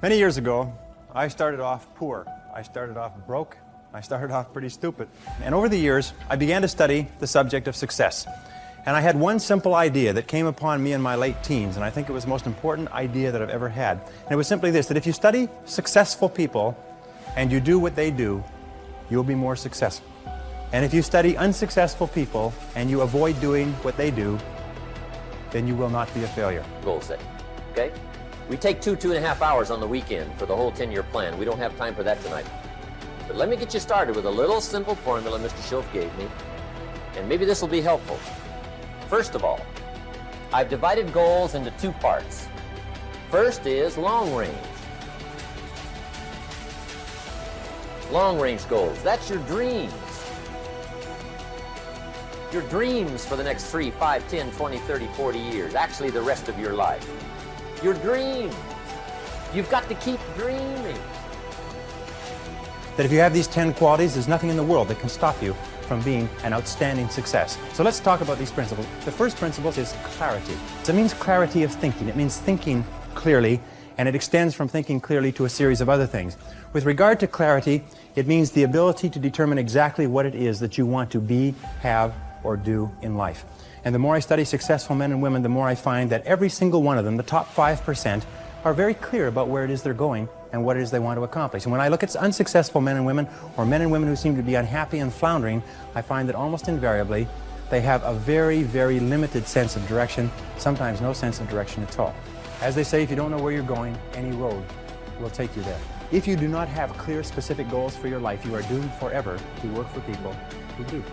Many years ago, I started off poor. I started off broke. I started off pretty stupid. And over the years, I began to study the subject of success. And I had one simple idea that came upon me in my late teens, and I think it was the most important idea that I've ever had. And it was simply this, that if you study successful people and you do what they do, you'll be more successful. And if you study unsuccessful people and you avoid doing what they do, then you will not be a failure. Goal setting, okay? We take 2.5 hours on the weekend for the whole 10-year plan. We don't have time for that tonight. But let me get you started with a little simple formula Mr. Schultz gave me, and maybe this will be helpful. First of all, I've divided goals into two parts. First is long range. Long range goals, that's your dreams. Your dreams for the next 3, 5, 10, 20, 30, 40 years, actually the rest of your life. Your dreams. You've got to keep dreaming. That if you have these 10 qualities, there's nothing in the world that can stop you from being an outstanding success. So let's talk about these principles. The first principle is clarity. It means clarity of thinking. It means thinking clearly, and it extends from thinking clearly to a series of other things. With regard to clarity, it means the ability to determine exactly what it is that you want to be, have, or do in life. And the more I study successful men and women, the more I find that every single one of them, the top 5%, are very clear about where it is they're going and what it is they want to accomplish. And when I look at unsuccessful men and women, or men and women who seem to be unhappy and floundering, I find that almost invariably they have a very, very limited sense of direction, sometimes no sense of direction at all. As they say, if you don't know where you're going, any road will take you there. If you do not have clear, specific goals for your life, you are doomed forever to work for people who do.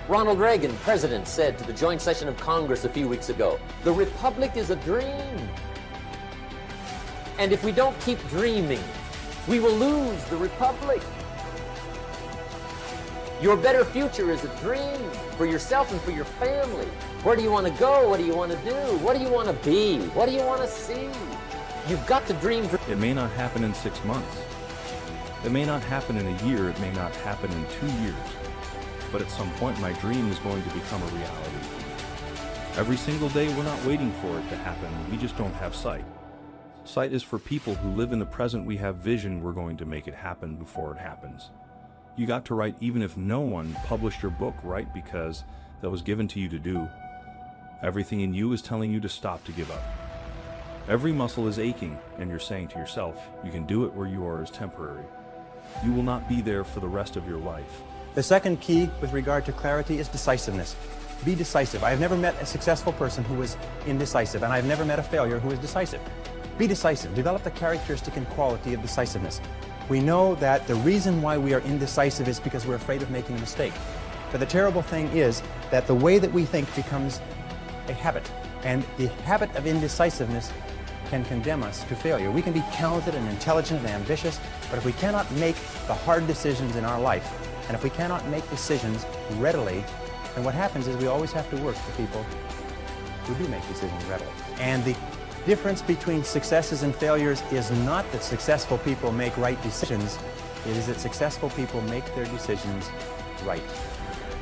Ronald Reagan, president, said to the joint session of Congress a few weeks ago, "The Republic is a dream. And if we don't keep dreaming, we will lose the Republic." Your better future is a dream for yourself and for your family. Where do you want to go? What do you want to do? What do you want to be? What do you want to see? You've got to dream. It may not happen in 6 months. It may not happen in a year. It may not happen in 2 years. But at some point, my dream is going to become a reality. Every single day, we're not waiting for it to happen. We just don't have sight. Sight is for people who live in the present. We have vision. We're going to make it happen before it happens. You got to write even if no one published your book, right? Because that was given to you to do. Everything in you is telling you to stop, to give up. Every muscle is aching, and you're saying to yourself, you can do it where you are is temporary. You will not be there for the rest of your life. The second key with regard to clarity is decisiveness. Be decisive. I have never met a successful person who was indecisive, and I've never met a failure who is decisive. Be decisive. Develop the characteristic and quality of decisiveness. We know that the reason why we are indecisive is because we're afraid of making a mistake. But the terrible thing is that the way that we think becomes a habit, and the habit of indecisiveness can condemn us to failure. We can be talented and intelligent and ambitious, but if we cannot make the hard decisions in our life, and if we cannot make decisions readily, then what happens is we always have to work for people who do make decisions readily. And the difference between successes and failures is not that successful people make right decisions, it is that successful people make their decisions right.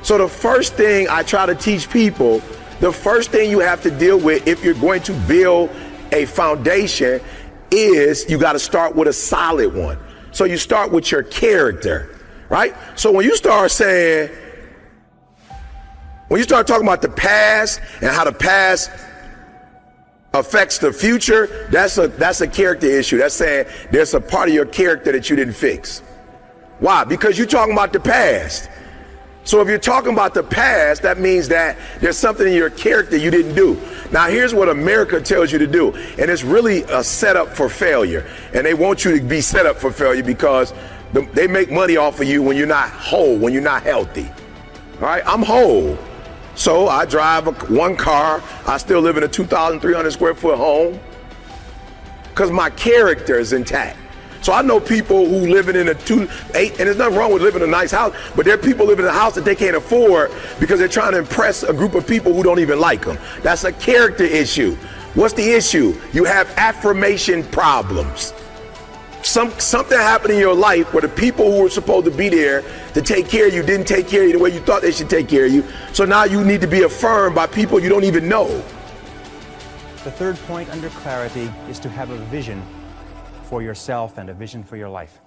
So the first thing I try to teach people, the first thing you have to deal with if you're going to build a foundation is you got to start with a solid one. So you start with your character. Right? So when you start talking about the past and how the past affects the future, that's a character issue. That's saying there's a part of your character that you didn't fix. Why? Because you're talking about the past. So if you're talking about the past, that means that there's something in your character you didn't do. Now here's what America tells you to do, and it's really a setup for failure. And they want you to be set up for failure because they make money off of you when you're not whole, when you're not healthy. All right, I'm whole. So I drive one car. I still live in a 2,300 square foot home because my character is intact. So I know people who live in a 2.8, and there's nothing wrong with living in a nice house, but there are people living in a house that they can't afford because they're trying to impress a group of people who don't even like them. That's a character issue. What's the issue? You have affirmation problems. Something happened in your life where the people who were supposed to be there to take care of you didn't take care of you the way you thought they should take care of you. So now you need to be affirmed by people you don't even know. The third point under clarity is to have a vision for yourself and a vision for your life.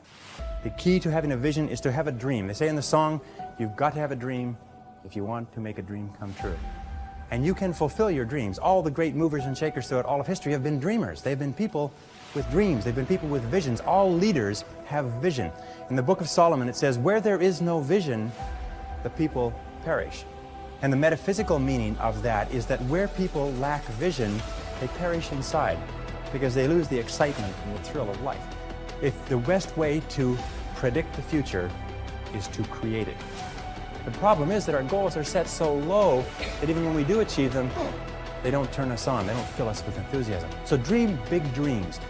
The key to having a vision is to have a dream. They say in the song, you've got to have a dream if you want to make a dream come true. And you can fulfill your dreams. All the great movers and shakers throughout all of history have been dreamers. They've been people with dreams. They've been people with visions. All leaders have vision. In the book of Solomon, it says, where there is no vision, the people perish. And the metaphysical meaning of that is that where people lack vision, they perish inside because they lose the excitement and the thrill of life. If the best way to predict the future is to create it. The problem is that our goals are set so low that even when we do achieve them, they don't turn us on. They don't fill us with enthusiasm. So dream big dreams.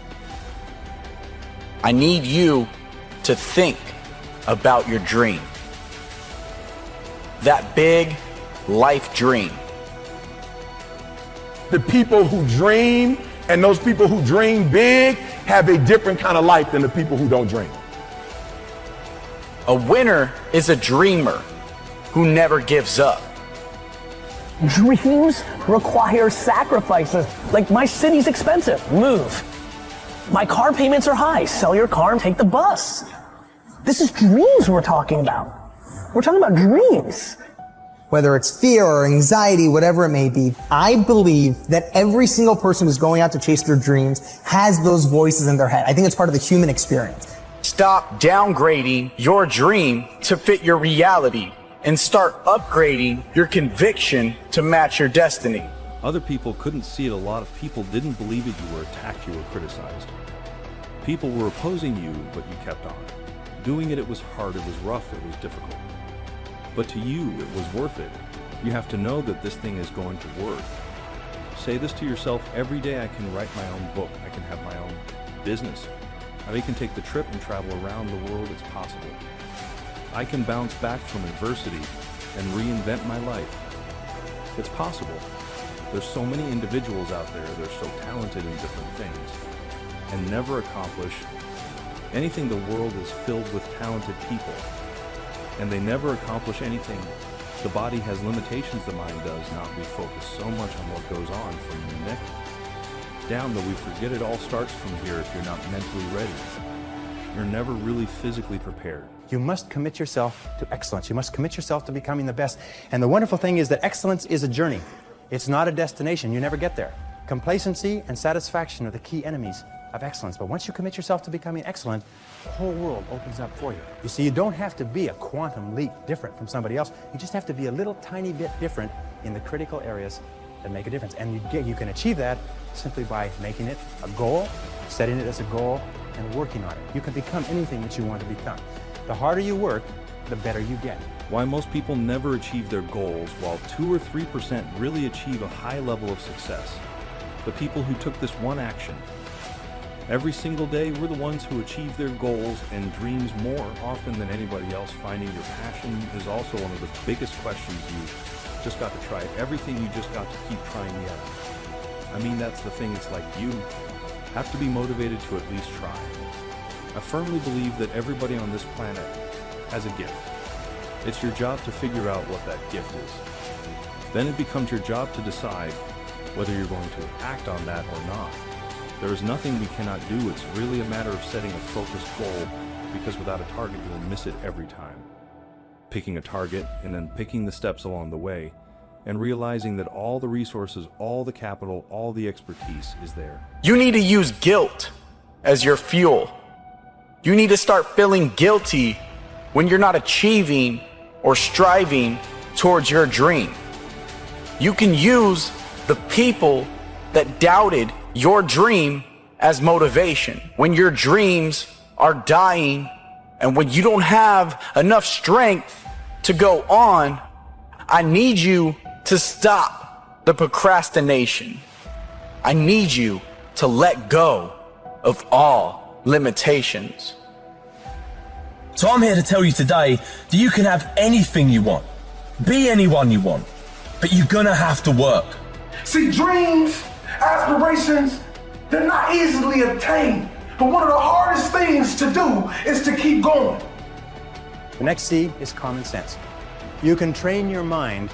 I need you to think about your dream. That big life dream. The people who dream and those people who dream big have a different kind of life than the people who don't dream. A winner is a dreamer who never gives up. Dreams require sacrifices. Like, my city's expensive, move. My car payments are high, sell your car and take the bus. This is dreams we're talking about. We're talking about dreams. Whether it's fear or anxiety, whatever it may be, I believe that every single person who's going out to chase their dreams has those voices in their head. I think it's part of the human experience. Stop downgrading your dream to fit your reality and start upgrading your conviction to match your destiny. Other people couldn't see it. A lot of people didn't believe it. You were attacked, you were criticized. People were opposing you, but you kept on. Doing it, it was hard, it was rough, it was difficult. But to you, it was worth it. You have to know that this thing is going to work. Say this to yourself every day: I can write my own book, I can have my own business. I can take the trip and travel around the world, it's possible. I can bounce back from adversity and reinvent my life. It's possible. There's so many individuals out there, they're so talented in different things, and never accomplish anything. The world is filled with talented people, and they never accomplish anything. The body has limitations, the mind does not. We focus so much on what goes on from the neck down that we forget it all starts from here if you're not mentally ready. You're never really physically prepared. You must commit yourself to excellence. You must commit yourself to becoming the best. And the wonderful thing is that excellence is a journey. It's not a destination. You never get there. Complacency and satisfaction are the key enemies of excellence. But once you commit yourself to becoming excellent, the whole world opens up for you. You see, you don't have to be a quantum leap different from somebody else. You just have to be a little tiny bit different in the critical areas that make a difference. And you can achieve that simply by making it a goal, setting it as a goal, and working on it. You can become anything that you want to become. The harder you work, the better you get. Why most people never achieve their goals, while 2 or 3% really achieve a high level of success. The people who took this one action. Every single day, we're the ones who achieve their goals and dreams more often than anybody else. Finding your passion is also one of the biggest questions. You just got to try it. Everything you just got to keep trying yet. I mean, that's the thing. It's like you have to be motivated to at least try. I firmly believe that everybody on this planet has a gift. It's your job to figure out what that gift is. Then it becomes your job to decide whether you're going to act on that or not. There is nothing we cannot do. It's really a matter of setting a focused goal, because without a target, you'll miss it every time. Picking a target and then picking the steps along the way, and realizing that all the resources, all the capital, all the expertise is there. You need to use guilt as your fuel. You need to start feeling guilty when you're not achieving or striving towards your dream. You can use the people that doubted your dream as motivation. When your dreams are dying and when you don't have enough strength to go on, I need you to stop the procrastination. I need you to let go of all limitations. So I'm here to tell you today that you can have anything you want, be anyone you want, but you're gonna have to work. See, dreams, aspirations, they're not easily obtained, but one of the hardest things to do is to keep going. The next C is common sense. You can train your mind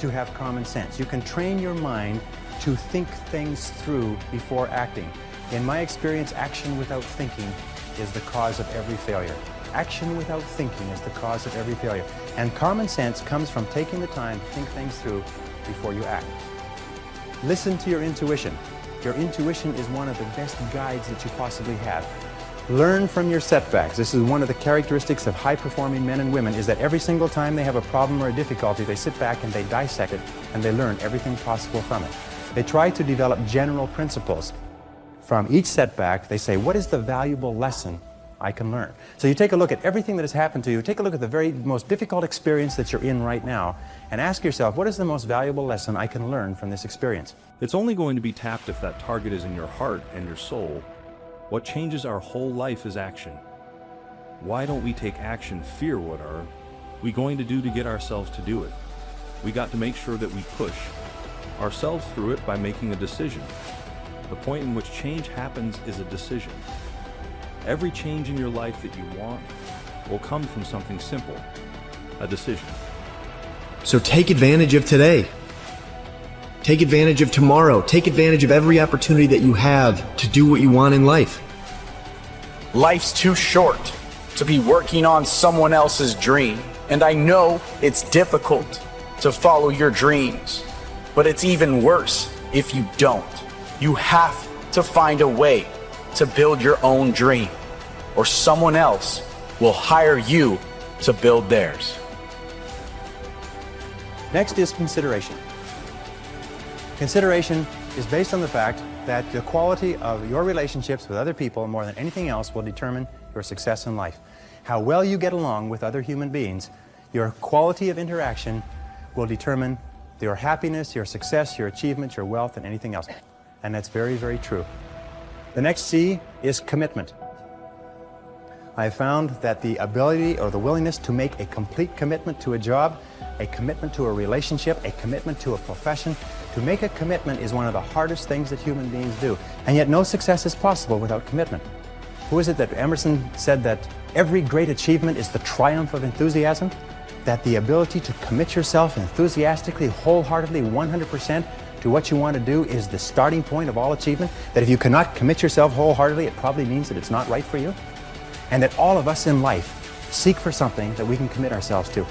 to have common sense. You can train your mind to think things through before acting. In my experience, action without thinking is the cause of every failure. Action without thinking is the cause of every failure. And common sense comes from taking the time to think things through before you act. Listen to your intuition. Your intuition is one of the best guides that you possibly have. Learn from your setbacks. This is one of the characteristics of high-performing men and women, is that every single time they have a problem or a difficulty, they sit back and they dissect it and they learn everything possible from it. They try to develop general principles. From each setback, they say, what is the valuable lesson I can learn? So you take a look at everything that has happened to you, take a look at the very most difficult experience that you're in right now, and ask yourself, what is the most valuable lesson I can learn from this experience? It's only going to be tapped if that target is in your heart and your soul. What changes our whole life is action. Why don't we take action? Fear, what are we going to do to get ourselves to do it? We got to make sure that we push ourselves through it by making a decision. The point in which change happens is a decision. Every change in your life that you want will come from something simple, a decision. So take advantage of today. Take advantage of tomorrow. Take advantage of every opportunity that you have to do what you want in life. Life's too short to be working on someone else's dream. And I know it's difficult to follow your dreams, but it's even worse if you don't. You have to find a way to build your own dream, or someone else will hire you to build theirs. Next is consideration. Consideration is based on the fact that the quality of your relationships with other people more than anything else will determine your success in life. How well you get along with other human beings, your quality of interaction will determine your happiness, your success, your achievements, your wealth, and anything else. And that's very, very true. The next C is commitment. I have found that the ability or the willingness to make a complete commitment to a job, a commitment to a relationship, a commitment to a profession, to make a commitment is one of the hardest things that human beings do. And yet no success is possible without commitment. Who is it that Emerson said that every great achievement is the triumph of enthusiasm? That the ability to commit yourself enthusiastically, wholeheartedly, 100% to what you want to do is the starting point of all achievement? That if you cannot commit yourself wholeheartedly, it probably means that it's not right for you? And that all of us in life seek for something that we can commit ourselves to.